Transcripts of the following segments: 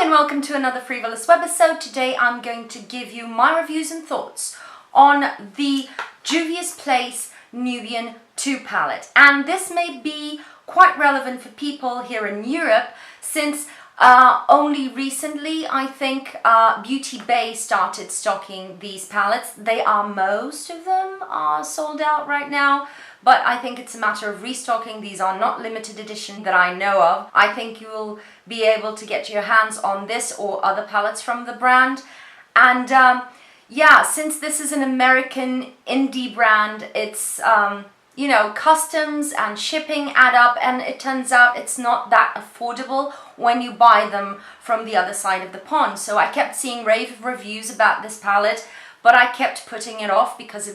and welcome to another Free.volous webisode. Today I'm going to give you my reviews and thoughts on the Juvia's Place Nubian 2 palette. And this may be quite relevant for people here in Europe since only recently, I think, Beauty Bay started stocking these palettes. Most of them are sold out right now, but I think it's a matter of restocking. These are not limited edition that I know of. I think you will be able to get your hands on this or other palettes from the brand. And yeah, since this is an American indie brand, it's you know, customs and shipping add up, and it turns out it's not that affordable when you buy them from the other side of the pond. So I kept seeing rave reviews about this palette, but I kept putting it off because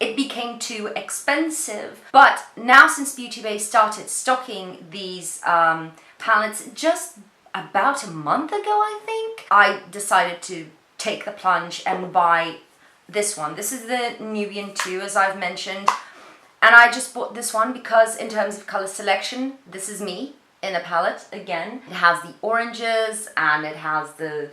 it became too expensive. But now, since Beauty Bay started stocking these palettes just about a month ago, I think, I decided to take the plunge and buy this one. This is the Nubian 2, as I've mentioned. And I just bought this one because in terms of color selection, this is me in a palette again. It has the oranges and it has the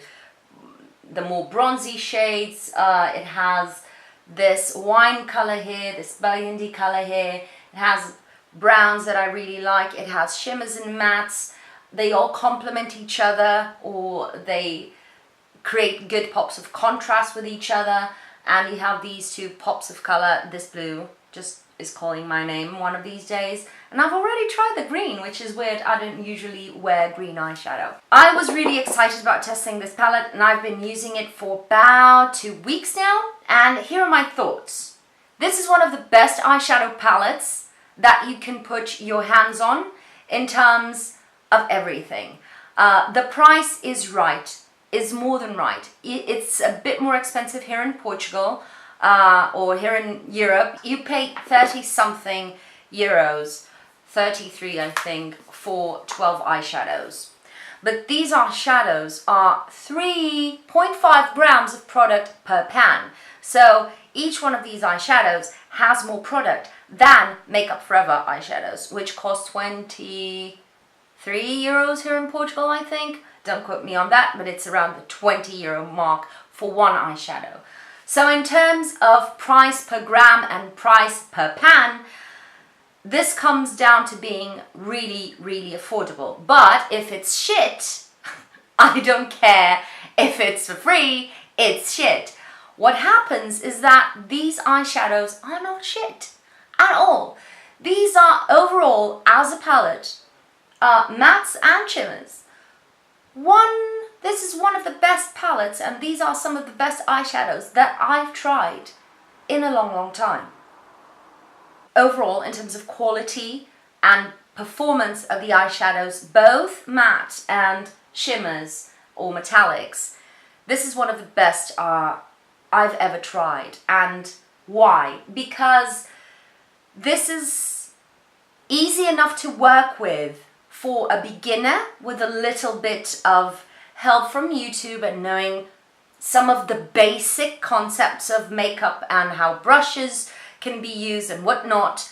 more bronzy shades. It has this wine color here, this burgundy color here. It has browns that I really like. It has shimmers and mattes. They all complement each other, or they create good pops of contrast with each other. And you have these two pops of color. This blue just is calling my name one of these days, and I've already tried the green, which is weird. I don't usually wear green eyeshadow. I was really excited about testing this palette, and I've been using it for about 2 weeks now, and here are my thoughts. This is one of the best eyeshadow palettes that you can put your hands on in terms of everything. The price is right, is more than right. It's a bit more expensive here in Portugal, or here in Europe. You pay 30-something euros, 33 I think, for 12 eyeshadows. But these eyeshadows are 3.5 grams of product per pan. So each one of these eyeshadows has more product than Makeup Forever eyeshadows, which cost 23 euros here in Portugal, I think. Don't quote me on that, but it's around the 20 euro mark for one eyeshadow. So in terms of price per gram and price per pan, this comes down to being really, really affordable. But if it's shit, I don't care. If it's for free, it's shit. What happens is that these eyeshadows are not shit at all. These are overall, as a palette, mattes and shimmers. This is one of the best palettes, and these are some of the best eyeshadows that I've tried in a long, long time. Overall, in terms of quality and performance of the eyeshadows, both matte and shimmers or metallics, this is one of the best I've ever tried. And why? Because this is easy enough to work with for a beginner with a little bit of help from YouTube and knowing some of the basic concepts of makeup and how brushes can be used and whatnot.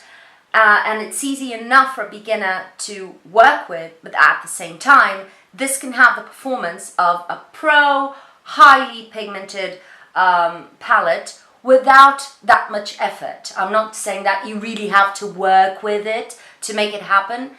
And it's easy enough for a beginner to work with, but at the same time, this can have the performance of a pro, highly pigmented palette without that much effort. I'm not saying that you really have to work with it to make it happen.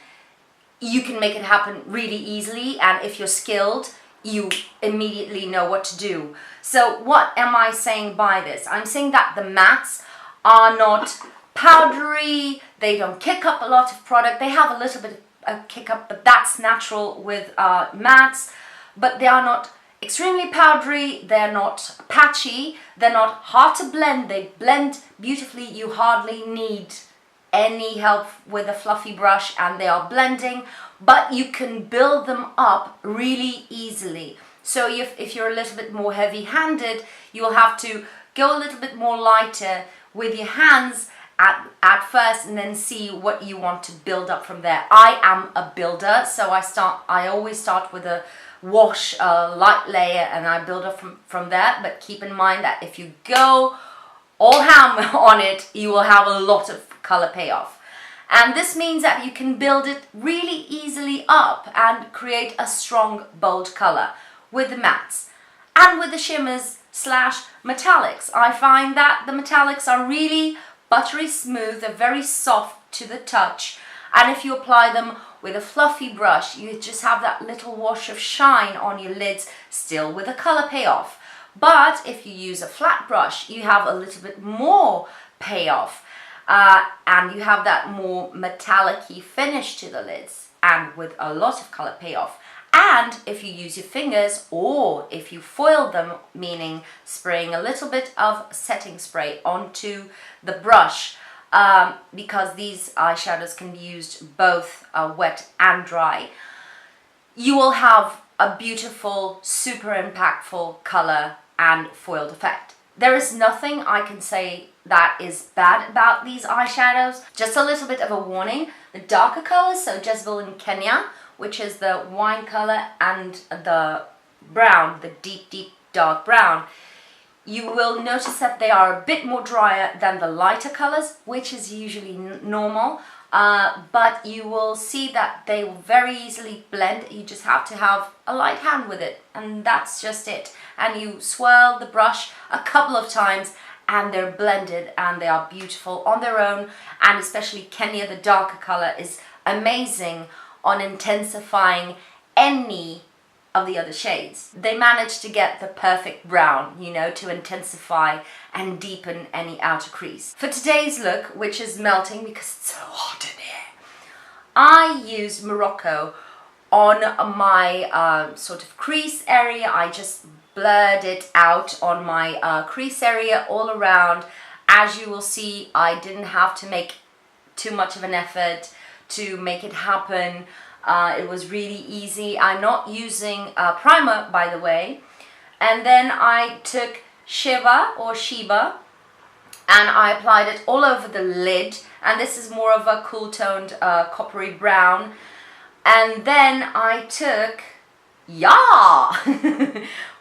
You can make it happen really easily, and if you're skilled, you immediately know what to do. So what am I saying by this? I'm saying that the mattes are not powdery, they don't kick up a lot of product. They have a little bit of kick up, but that's natural with mattes. But they are not extremely powdery, they're not patchy, they're not hard to blend. They blend beautifully. You hardly need any help with a fluffy brush, and they are blending, but you can build them up really easily. So if you're a little bit more heavy-handed, you'll have to go a little bit more lighter with your hands at first, and then see what you want to build up from there. I am a builder, so I always start with a wash, light layer, and I build up from there. But keep in mind that if you go all ham on it, you will have a lot of color payoff. And this means that you can build it really easily up and create a strong, bold color with the mattes. And with the shimmers slash metallics, I find that the metallics are really buttery smooth, they're very soft to the touch. And if you apply them with a fluffy brush, you just have that little wash of shine on your lids, still with a color payoff. But if you use a flat brush, you have a little bit more payoff. And you have that more metallic-y finish to the lids, and with a lot of color payoff. And if you use your fingers, or if you foil them, meaning spraying a little bit of setting spray onto the brush, because these eyeshadows can be used both wet and dry, you will have a beautiful, super impactful color and foiled effect. There is nothing I can say that is bad about these eyeshadows. Just a little bit of a warning: the darker colors, so Jezebel in Kenya, which is the wine color, and the brown, the deep dark brown, you will notice that they are a bit more drier than the lighter colors, which is usually normal. But you will see that they will very easily blend. You just have to have a light hand with it, and that's just it. And you swirl the brush a couple of times and they're blended, and they are beautiful on their own. And especially Kenya, the darker color, is amazing on intensifying any of the other shades. They managed to get the perfect brown, you know, to intensify and deepen any outer crease. For today's look, which is melting because it's so hot in here, I used Morocco on my sort of crease area. I just blurred it out on my crease area all around. As you will see, I didn't have to make too much of an effort to make it happen. It was really easy. I'm not using primer, by the way. And then I took Sheba and I applied it all over the lid. And this is more of a cool toned coppery brown. And then I took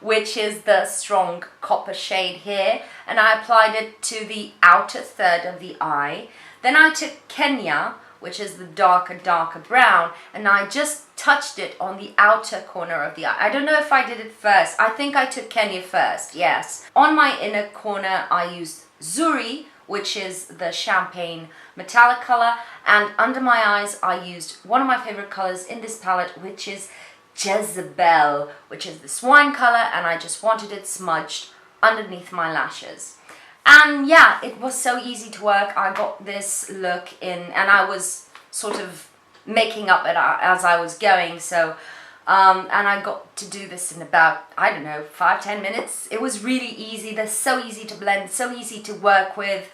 which is the strong copper shade here, and I applied it to the outer third of the eye. Then I took Kenya, which is the darker brown, and I just touched it on the outer corner of the eye. I don't know if I did it first. I think I took Kenya first, yes. On my inner corner, I used Zuri, which is the champagne metallic color, and under my eyes, I used one of my favorite colors in this palette, which is Jezebel, which is this wine color, and I just wanted it smudged underneath my lashes. And yeah, it was so easy to work. I got this look in, and I was sort of making up it as I was going, so and I got to do this in about, I don't know, 5-10 minutes. It was really easy. They're so easy to blend, so easy to work with.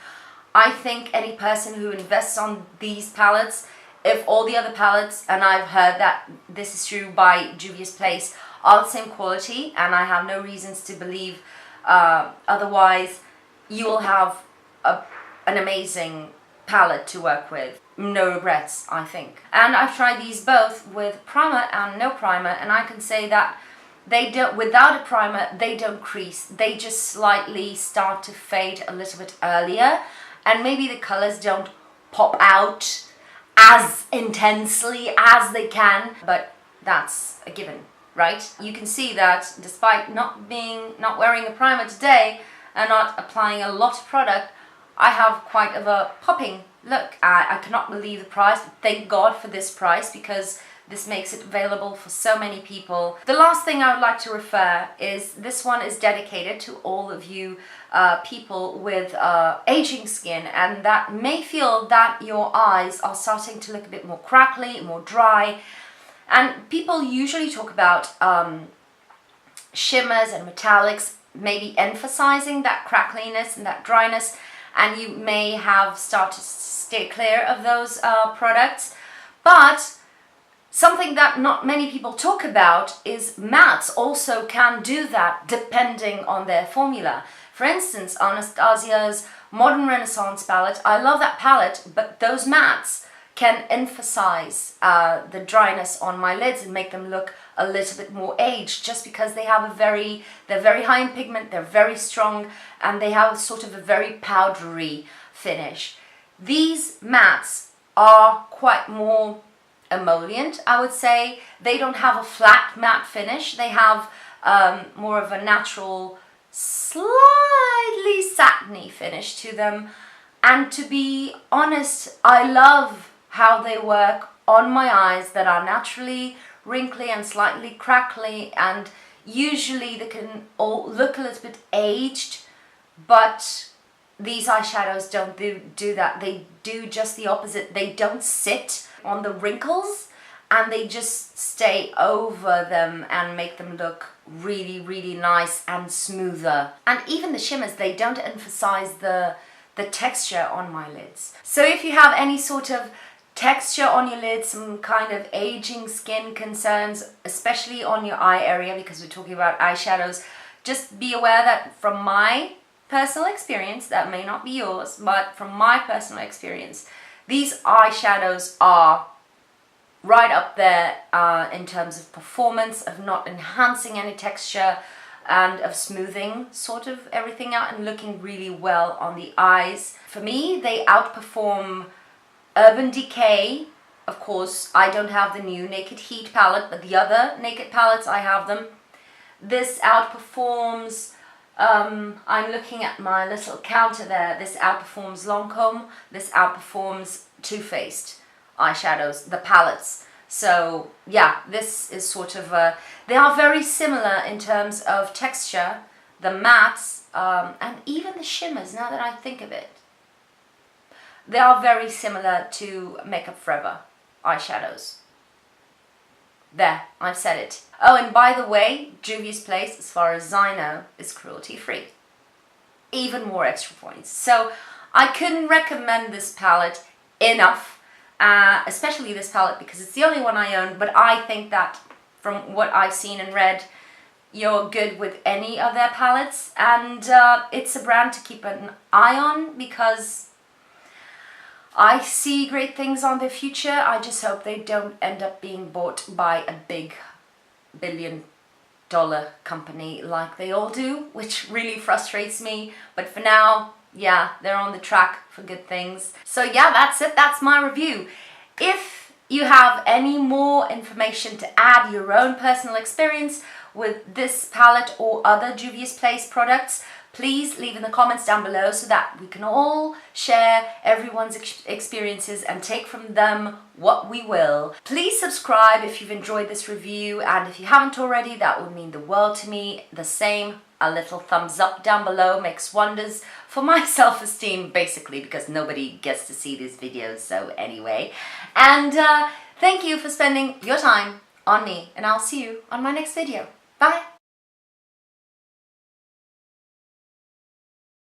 I think any person who invests on these palettes, if all the other palettes, and I've heard that this is true by Juvia's Place, are the same quality, and I have no reasons to believe otherwise, you will have an amazing palette to work with. No regrets, I think. And I've tried these both with primer and no primer, and I can say that they don't, without a primer, they don't crease. They just slightly start to fade a little bit earlier, and maybe the colors don't pop out as intensely as they can, but that's a given, right? You can see that despite not wearing a primer today and not applying a lot of product, I have quite of a popping look. I cannot believe the price. Thank God for this price, because this makes it available for so many people. The last thing I would like to refer is this one is dedicated to all of you people with aging skin, and that may feel that your eyes are starting to look a bit more crackly, more dry. And people usually talk about shimmers and metallics, maybe emphasizing that crackliness and that dryness, and you may have started to stay clear of those products. But something that not many people talk about is mattes also can do that depending on their formula. For instance, Anastasia's Modern Renaissance palette, I love that palette, but those mattes can emphasize the dryness on my lids and make them look a little bit more aged, just because they have they're very high in pigment, they're very strong, and they have sort of a very powdery finish. These mattes are quite more emollient, I would say. They don't have a flat matte finish. They have more of a natural, slightly satiny finish to them. And to be honest, I love how they work on my eyes that are naturally wrinkly and slightly crackly, and usually they can all look a little bit aged, but these eyeshadows don't do that. They do just the opposite. They don't sit on the wrinkles, and they just stay over them and make them look really, really nice and smoother. And even the shimmers, they don't emphasize the texture on my lids. So if you have any sort of texture on your lids, some kind of aging skin concerns, especially on your eye area, because we're talking about eyeshadows, just be aware that from my personal experience, that may not be yours, but from my personal experience, these eyeshadows are right up there in terms of performance, of not enhancing any texture, and of smoothing sort of everything out and looking really well on the eyes. For me, they outperform Urban Decay. Of course, I don't have the new Naked Heat palette, but the other Naked palettes, I have them. This outperforms, I'm looking at my little counter there, this outperforms Lancome, this outperforms Too Faced eyeshadows, the palettes. So yeah, this is sort of they are very similar in terms of texture, the mattes, and even the shimmers, now that I think of it. They are very similar to Makeup Forever eyeshadows. There, I've said it. Oh, and by the way, Juvia's Place, as far as I know, is cruelty-free. Even more extra points. So I couldn't recommend this palette enough. Especially this palette, because it's the only one I own, but I think that from what I've seen and read, you're good with any of their palettes, and it's a brand to keep an eye on, because I see great things on their future. I just hope they don't end up being bought by a big billion-dollar company like they all do, which really frustrates me, but for now, yeah, they're on the track for good things. So yeah, that's it. That's my review. If you have any more information to add, your own personal experience with this palette or other Juvia's Place products, please leave in the comments down below so that we can all share everyone's experiences and take from them what we will. Please subscribe if you've enjoyed this review, and if you haven't already, that would mean the world to me. The same, a little thumbs up down below makes wonders for my self-esteem, basically, because nobody gets to see these videos, so anyway. And thank you for spending your time on me, and I'll see you on my next video.